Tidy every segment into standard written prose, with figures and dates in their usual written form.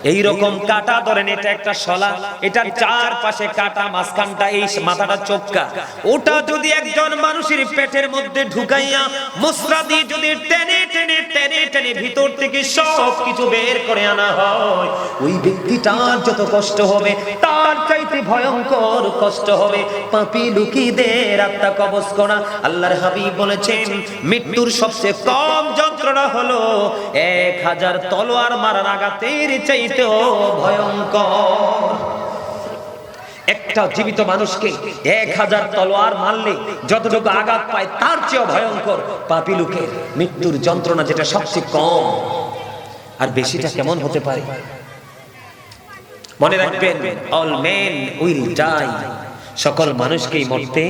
এই রকম কাটা ধরেন, এটা একটা শলা, এটার চারপাশে কাটা, মাঝখানটা এই মাথাটা চোক্কা। ওটা যদি একজন মানুষের পেটের মধ্যে ঢুকাইয়া মুসরা দিয়ে যদি টেনে টেনে টেনে টেনে ভিতর থেকে সব কিছু বের করে আনা হয়, ওই ব্যক্তিটার যত কষ্ট হবে তার চাইতে ভয়ঙ্কর কষ্ট হবে পাপী লোকেদের আত্মা কবজ করা। আল্লাহর হাবিব বলেছেন, মৃত্যুর সবচেয়ে কম যন্ত্রণা হলো 1000 তলোয়ার মারার আঘাতের চাইতে ভয়ঙ্কর। একটা জীবিত মানুষকে 1000 তলোয়ার মারলে যতটুকু আঘাত পায় তার চেয়ে ভয়ঙ্কর পাপী লোকের মৃত্যুর যন্ত্রণা, যেটা সবচেয়ে কম। আর বেশিটা কেমন হতে পারে? মনে রাখবেন, অল মেন উইল ডাই, সকল মানুষকেই মরতে,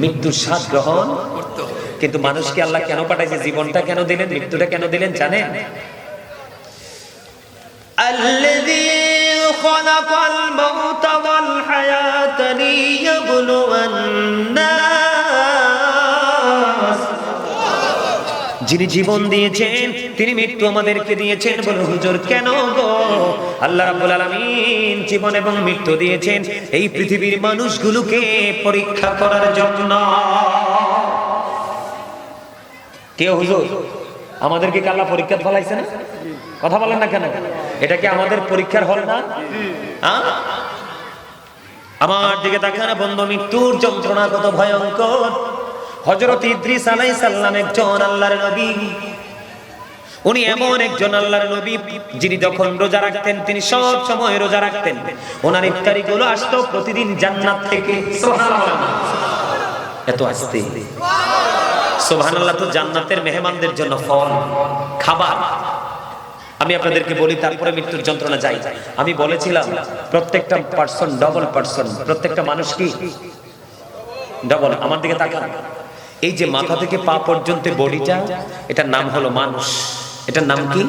মৃত্যুর স্বাদ গ্রহণ। কিন্তু মানুষকে আল্লাহ কেন পাঠাইছে, জীবনটা কেন দিলেন, মৃত্যুটা কেন দিলেন জানেন? الذي خلق الموت والحياة ليبلو الناس, যিনি জীবন দিয়েছেন তিনি মৃত্যু আমাদেরকে দিয়েছেন। বলো হুজুর কেন গো? আল্লাহ রাব্বুল আলামিন জীবন এবং মৃত্যু দিয়েছেন এই পৃথিবীর মানুষগুলোকে পরীক্ষা করার জন্য। কে হুজুর, আমাদেরকে কি আল্লাহ পরীক্ষা ফলাইছে না? কথা বলেন না কেন? এটা কি আমাদের পরীক্ষার হল না? আমার দিকে তাকান বন্ধু, মৃত্যুর যন্ত্রণা কত ভয়ঙ্কর। হযরত ইদ্রিস আলাইহিস সালাম একজন আল্লাহর নবী। উনি এমন একজন আল্লাহর নবী যিনি যখন রোজা রাখতেন তিনি সব সময় রোজা রাখতেন। ওনার ইফতারিগুলো আসতো প্রতিদিন জান্নাত থেকে। সুবহানাল্লাহ, এত আসতে সুবহানাল্লাহ। তো জান্নাতের মেহমানদের জন্য ফল, খাবার। আমি আপনাদেরকে বলি, তারপরে মৃত্যুর যন্ত্রণা যাই। আমি বলেছিলাম প্রত্যেকটা পার্সন ডবল পার্সন, প্রত্যেকটা মানুষ কি ডবল। আমার দিকে তাকান, এই যে মাথা থেকে পা পর্যন্ত বডিটা, এটার নাম হলো মানুষ। এটার নাম কি?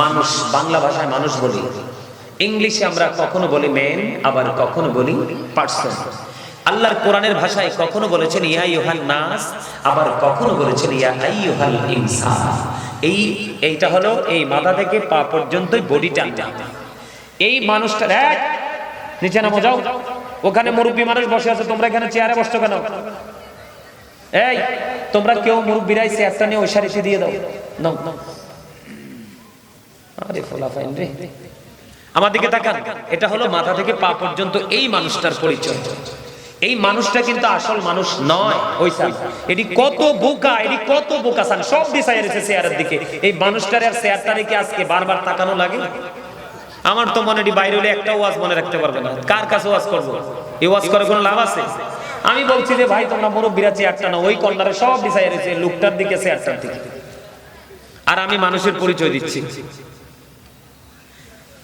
মানুষ। বাংলা ভাষায় মানুষ বলি, ইংলিশে আমরা কখনো বলি ম্যান, আবার কখনো বলি পার্সন। আল্লাহর কোরআনের ভাষায় কখনো বলেছেন ইয়া আইয়ুহান নাস, আবার কখনো বলেছেন ইয়া আইয়ুহাল ইনসান। এইটা হলো এই মাথা থেকে পা পর্যন্তই বডিটা। এই মানুষটা নিচে নামো, যাও। ওখানে মুরব্বী মানুষ বসে আছে, তোমরা এখানে চেয়ারে বসছো কেন? এই তোমরা কেউ মুরব্বীরাই চেয়ারটা নিয়ে ওই সারিতে দিয়ে দাও। নাও। আরে ফলাফাইন রে, আমার দিকে তাকান। এটা হলো মাথা থেকে পা পর্যন্ত এই মানুষটার পরিচয়। এই মানুষটা কিন্তু আসল মানুষ নয়। এটি কত বোকা, এটি কত বোকা সান, সব দিশায় এসেছে চেয়ারের দিকে। এই মানুষটার আর চেয়ারটা রেখে আজকে বারবার তাকানো লাগে। আমার তো মনে হয় বাইরে হলে একটা ওয়াজ মনে রাখতে পারবে না। কার কাছে ওয়াজ করবো? এই ওয়াজ করে কোনো লাভ আছে? আমি বলছি যে ভাই তোমরা মুরব্বীরা চেয়ারটা না, ওই কর্নারে সব দিশায় এসেছে লোকটার দিকে, চেয়ারটার দিকে। আর আমি মানুষের পরিচয় দিচ্ছি।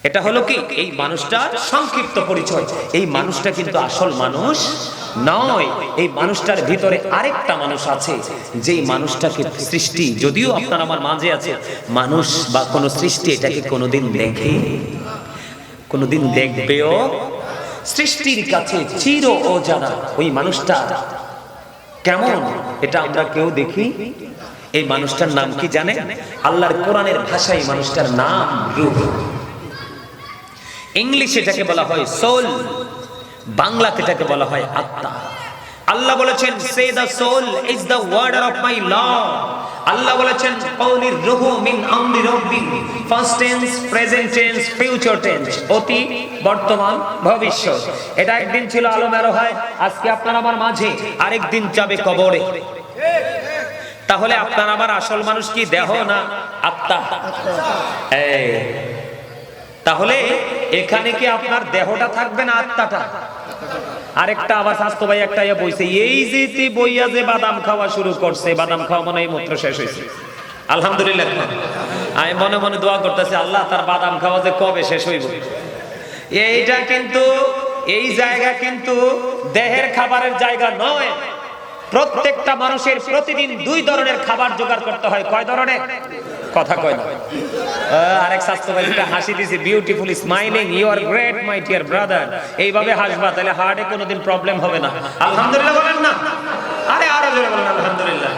এটা হলো কি এই মানুষটার সংক্ষিপ্ত পরিচয়। এই মানুষটা কিন্তু আসল মানুষ নয়। এই মানুষটার ভিতরে আরেকটা মানুষ আছে, যেই মানুষটাকে সৃষ্টি, যদিও আপনার আমার মাঝে আছে, মানুষ বা কোন সৃষ্টি এটাকে কোনোদিন দেখে, কোনোদিন দেখবেও, সৃষ্টির কাছে চির অজানা ওই মানুষটা কেমন, এটা আমরা কেউ দেখি। এই মানুষটার নাম কি জানেন? আল্লাহর কোরআনের ভাষায় মানুষটার নাম রূহ। ইংলিশে এটাকে বলা হয় সোল, বাংলাতে এটাকে বলা হয় আত্মা। আল্লাহ বলেছেন say the soul is the order of my Lord. Allah বলেছেন কওলির রূহু মিন আমরি রাব্বি, first tense, present tense, future tense, অতীত, বর্তমান, ভবিষ্যৎ। এটা একদিন ছিল আলোমেরো হয়, আজকে আপনার আমার মাঝে, আরেকদিন যাবে কবরে। তাহলে আপনার আমার আসল মানুষ কি দেহ না আত্মা? তাহলে এখানে কি আপনার দেহটা থাকবে না আত্মাটা? আরেকটা আবার স্বাস্থ্য ভাই একটা বইছে, এই যে বইয়া যে বাদাম খাওয়া শুরু করছে, বাদাম খাওয়া মনে হয় মূত্র শেষ হয়েছে। আলহামদুলিল্লাহ, আমি মনে মনে দোয়া করতেছি আল্লাহ তার বাদাম খাওয়া যে কবে শেষ হইব। এইটা কিন্তু এই জায়গা কিন্তু দেহের খাবারের জায়গা নয়। প্রত্যেকটা মানুষের প্রতিদিন 2 ধরনের খাবার জোগাড় করতে হয়। কয় ধরনের? কথা কয় না। আরেক স্বাস্থ্য ভাই হাসি দিছে, beautifully smiling, you are great my dear brother. এইভাবে হাসবা, তাহলে হার্টে কোনোদিন প্রবলেম হবে না। আলহামদুলিল্লাহ বলেন না? আরে আরো জোরে বলেন আলহামদুলিল্লাহ।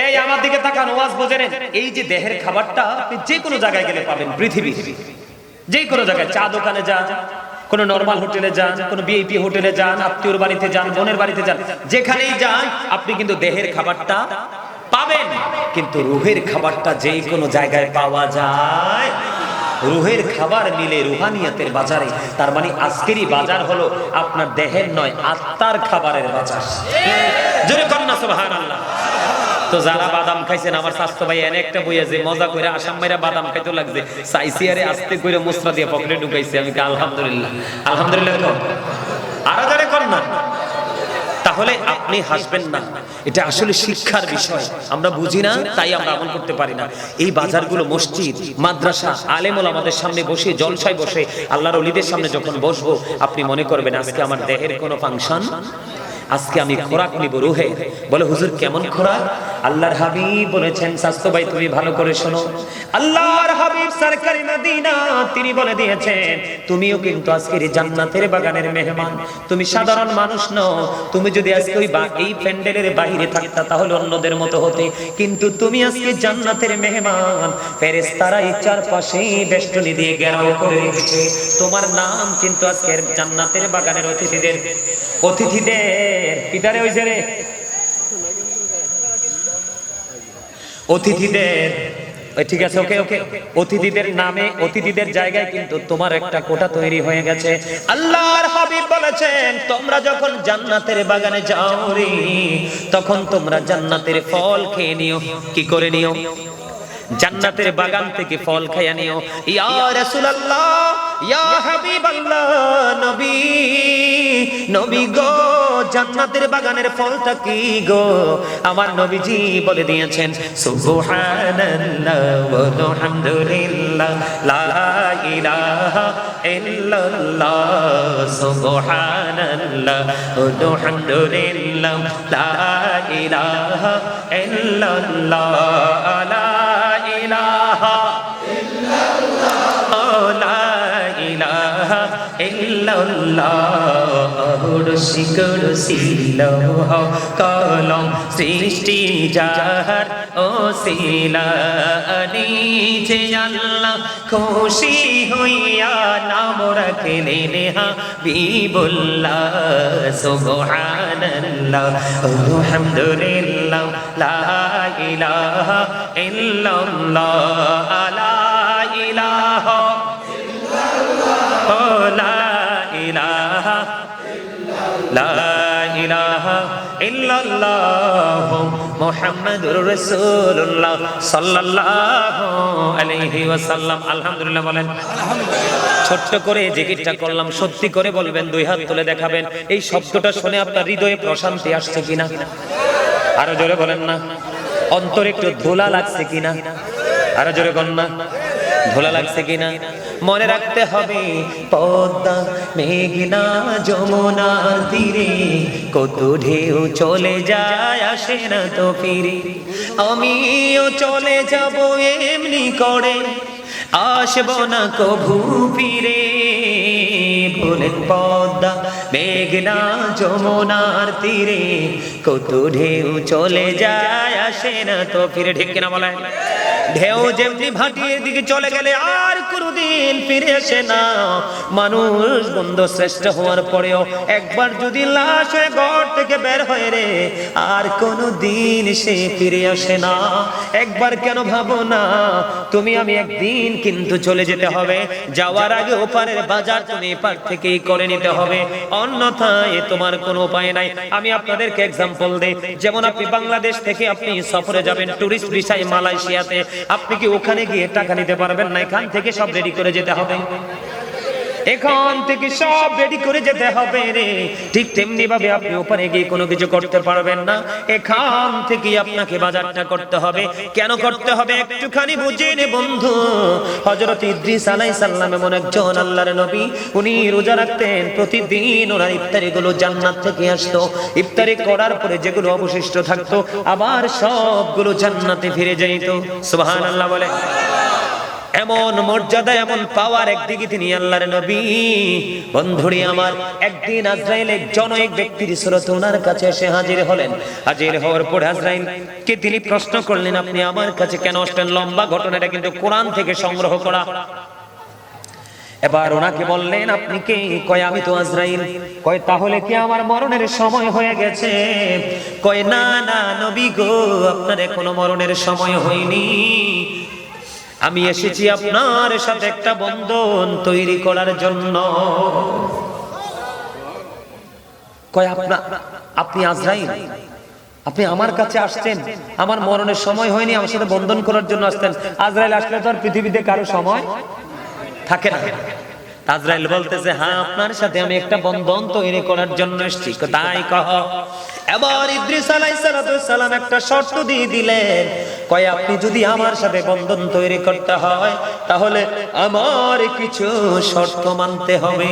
এই আমার দিকে তাকান, ওয়াজ বোঝেন। এই যে দেহের খাবারটা আপনি যে কোনো জায়গায় গেলে পাবেন, পৃথিবীর যে কোনো জায়গায়, চা দোকানে যান, কোন নরমাল হোটেলে যান, কোন ভিআইপি হোটেলে যান, আত্মীয়র বাড়িতে যান, বোনের বাড়িতে যান, যেখানেই যান আপনি কিন্তু দেহের খাবারটা পাবেন। কিন্তু রুহের খাবারটা যে কোনো জায়গায় পাওয়া যায়। রুহের খাবার মিলে রুহানিয়াতের বাজারে। তার মানে আজকেরই বাজার হলো আপনার দেহের নয়, আত্মার খাবারের বাজার। জোরে কন্যা সুবহানাল্লাহ। তো যারা বাদাম খাইছেন, আমার স্বাস্থ্য ভাই এনে একটা বইয়া যে মজা করে আসাম মাইরা বাদাম খাইতে লাগছে, চাইছি আরে আস্তে করে মুসরা দিয়ে পকেটে ঢুকাইছে। আমি আলহামদুলিল্লাহ, আলহামদুলিল্লাহ। আরো যারা কর না, তাহলে আপনি হাসবেন না। এটা আসলে শিক্ষার বিষয়, আমরা বুঝি না তাই আমরা আমল করতে পারি না। এই বাজারগুলো, মসজিদ, মাদ্রাসা, আলেম ওলামাদের সামনে বসে, জলসায় বসে, আল্লাহর ওলিদের সামনে যখন বসবো, আপনি মনে করবেন আজকে আমার দেহের কোনো ফাংশন, আজকে আমি খোরাক নিব রুহে। বলে হুজুর কেমন খোরাক? আল্লাহর হাবিব বলেছেন, স্বাস্থ্য ভাই তুমি ভালো করে শোনো, আল্লাহর হাবিব সরকারি মদিনা তিনি বলে দিয়েছেন, তুমিও কিন্তু আজকের জান্নাতের বাগানের মেহমান। তুমি সাধারণ মানুষ নও। তুমি যদি আজকে ওই এই প্যান্ডেলের বাইরে থাকতা তাহলে অন্যদের মতো হতে, কিন্তু তুমি আজকে জান্নাতের মেহমান। ফেরেশতারা এই চারপাশে বেষ্টনী দিয়ে ঘেরাও করে রেখেছে। তোমার নাম কিন্তু আজকের জান্নাতের বাগানের অতিথিদের পিতারে হইছে রে, অতিথিদের, ঠিক আছে, ওকে ওকে, অতিথিদের নামে, অতিথিদের জায়গায় কিন্তু তোমার একটা কোটা তৈরি হয়ে গেছে। আল্লাহর হাবিব বলেছেন, তোমরা যখন জান্নাতের বাগানে যাও রে, তখন তোমরা জান্নাতের ফল খেয়ে নিও। কি করে নিও? জান্নাতের বাগান থেকে ফল খাইয়া নিও। ইয়া রাসূলুল্লাহ, ইয়া হাবিবাল্লাহ, নবী, নবী গো, জান্নাতের বাগানের ফলটা কি গো? আমার নবীজি বলে দিয়েছেন, সুবহানাল্লাহ ওয়া আলহামদুলিল্লাহ, লা ইলাহা ইল্লাল্লাহ, সুবহানাল্লাহ ওয়া আলহামদুলিল্লাহ, লা ইলাহা ইল্লাল্লাহ, লা ইলাহা ইল্লাল্লাহ, লা ইলাহা ইল্লাল্লাহ। রসি লৌহ কলম সৃষ্টি যাহার ওসিলা, নিজে আল্লাহ খুশি হইয়া নাম রাখলেন হাবিবুল্লাহ। সুবহানাল্লাহ আলহামদুলিল্লাহ, লা ইলাহা ইল্লাল্লাহ, লা ইলাহা ইল্লাল্লাহ মুহাম্মাদুর রাসূলুল্লাহ সাল্লাল্লাহু আলাইহি ওয়াসাল্লাম। আলহামদুলিল্লাহ বলেন। ছোট্ট করে জিকিরটা করলাম, সত্যি করে বলবেন, দুই হাত তুলে দেখাবেন, এই শব্দটা শুনে আপনার হৃদয়ে প্রশান্তি আসছে কিনা? আরো জোরে বলেন না। অন্তরে একটু ধুলা লাগছে কিনা? আরো জোরে বলেন না। ধুলা লাগছে কিনা? মনে রাখতে হবে, পদ্মা মেঘনা যমুনার তীরে কত ঢেউ চলে যায়, আসে না তো ফিরে। আমিও চলে যাব এমনি করে, আসবো না কভু ফিরে। বলেন পদ্মা মেঘনা যমুনার তীরে কত ঢেউ চলে যায়, আসে না তো ফিরে। ঠিক কিনা বলেন? ঢেউ যেমনি ভাটির দিকে চলে গেলে আর কোনদিন ফিরে আসে না। মানুষ বন্ধু শ্রেষ্ঠ হওয়ার পরেও একবার যদি লাশ হয়ে ঘর থেকে বের হয়ে রে, আর কোনদিন সে ফিরে আসে না। একবার কেন ভাবো না, তুমি আমি একদিন কিন্তু চলে যেতে হবে। যাওয়ার আগে ওপারের বাজার তুমি এপার থেকেই করে নিতে হবে, অন্যথায় তোমার কোনো উপায় নাই। আমি আপনাদেরকে এক্সাম্পল দেই, যেমন আপনি বাংলাদেশ থেকে আপনি সফরে যাবেন টুরিস্ট ভিসায় মালয়েশিয়াতে, আপনি কি ওখানে গিয়ে টাকা নিতে পারবেন না? এখান থেকে সব রেডি করে যেতে হবে, এখান থেকে সব রেডি করে যেতে হবে রে। ঠিক তেমনি ভাবে আপনি ওপারে গিয়ে কোনো কিছু করতে পারবেন না, এখান থেকে আপনাকে বাজারটা করতে হবে। কেন করতে হবে একটুখানি বুঝে নে বন্ধু। হযরত ইদ্রিস আলাইহিস সালাম এমন একজন আল্লাহর নবী, উনি রোজা রাখতেন। প্রতিদিন ওনার ইফতারি গুলো জান্নাত থেকে আসতো। ইফতারি করার পরে যেগুলো অবশিষ্ট থাকতো আবার সবগুলো জান্নাতে ফিরে যাইতো। সুবহানাল্লাহ বলে। এমন মর্যাদা, এমন পাওয়ার, একদিকে তিনি আল্লাহর নবী। বন্ধুরি আমার, একদিন আজরাইল একজন এক ব্যক্তির সুরতে ওনার কাছে এসে হাজির হলেন। হাজির হওয়ার পর আজরাইল কে তিনি প্রশ্ন করলেন, আপনি আমার কাছে কেন আসলেন? লম্বা ঘটনাটা কিন্তু কোরআন থেকে সংগ্রহ করা। এবার ওনাকে বললেন, আপনি কে? কয় আমি তো আজরাইল। কয় তাহলে কি আমার মরণের সময় হয়ে গেছে? কয় না না নবী গো, আপনার এখনো মরণের সময় হয়নি। আমি এসেছি আপনার সাথে একটা বন্ধন তৈরি করার জন্য। কয় আপনি আজরাইল, আপনি আমার কাছে আসছেন, আমার মরণের সময় হয়নি, আমার সাথে বন্ধন করার জন্য আসতেন। আজরাইল আসলে তো আর পৃথিবীতে কারো সময় থাকে না। আজরাইল বলতেছে, হ্যাঁ আপনার সাথে আমি একটা বন্ধন তৈরি করার জন্য এসেছি। তাই কহ। এবার ইদ্রিস আলাইহিস সালাম একটা শর্ত দিয়ে দিলেন, কয় আপনি যদি আমার সাথে বন্ধন তৈরি করতে হয় তাহলে আমার কিছু শর্ত মানতে হবে।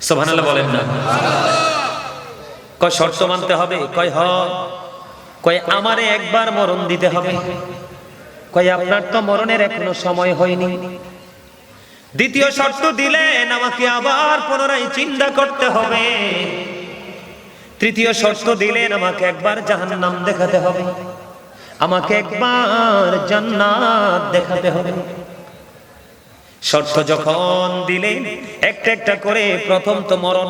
সুবহানাল্লাহ বলেন না? কয় শর্ত মানতে হবে? কয় হ। কয় আমারে একবার মরণ দিতে হবে। কয় আপনার তো মরণের এখনো সময় হয়নি। দ্বিতীয় শর্ত দিলেন, আমাকে আবার পুনরায় চিন্তা করতে হবে। তৃতীয় শর্ত দিলেন, আমাকে একবার জাহান্নাম দেখাতে হবে, আমাকে একবার জান্নাত দেখাতে হবে। শর্ত যখন দিলেন একটা একটা করে, প্রথম তো মরণ।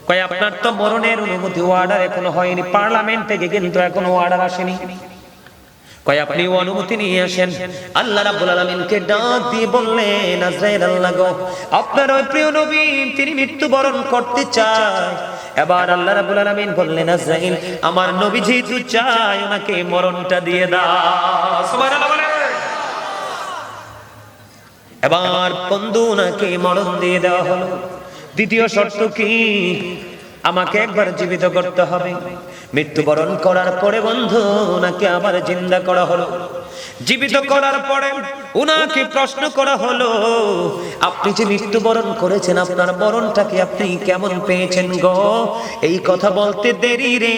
কয় আপনার তো মরণের অনুমতি, অর্ডার এখনো হয়নি, পার্লামেন্ট থেকে কিন্তু এখনো অর্ডার আসেনি। কয় আপনি অনুমতি নিয়ে আসেন। আল্লাহ রাব্বুল আলামিনকে ডাক দিয়ে বললেন, আজরাইল আল্লাহ গো, আপনার ওই প্রিয় নবী তিনি মৃত্যুবরণ করতে চায়। এবার আল্লাহ রাব্বুল আলামিন বললেন, আজরাইল আমার নবী যেহেতু চায়, ওনাকে মরণটা দিয়ে দাও। সুবহানাল্লাহ বলেন। এবার বন্ধু ওনাকে মরণ দিয়ে দেওয়া হলো। দ্বিতীয় শর্ত কি? আমাকে একবার জীবিত করতে হবে। মৃত্যুবরণ করার পরে বন্ধু ওনাকে আবার জিন্দা করা হলো। জীবিত করার পরে ওনাকে প্রশ্ন করা হলো, আপনি যে মৃত্যুবরণ করেছেন, আপনার মরণটাকে আপনি কেমন পেয়েছেন গো? এই কথা বলতে দেরি রে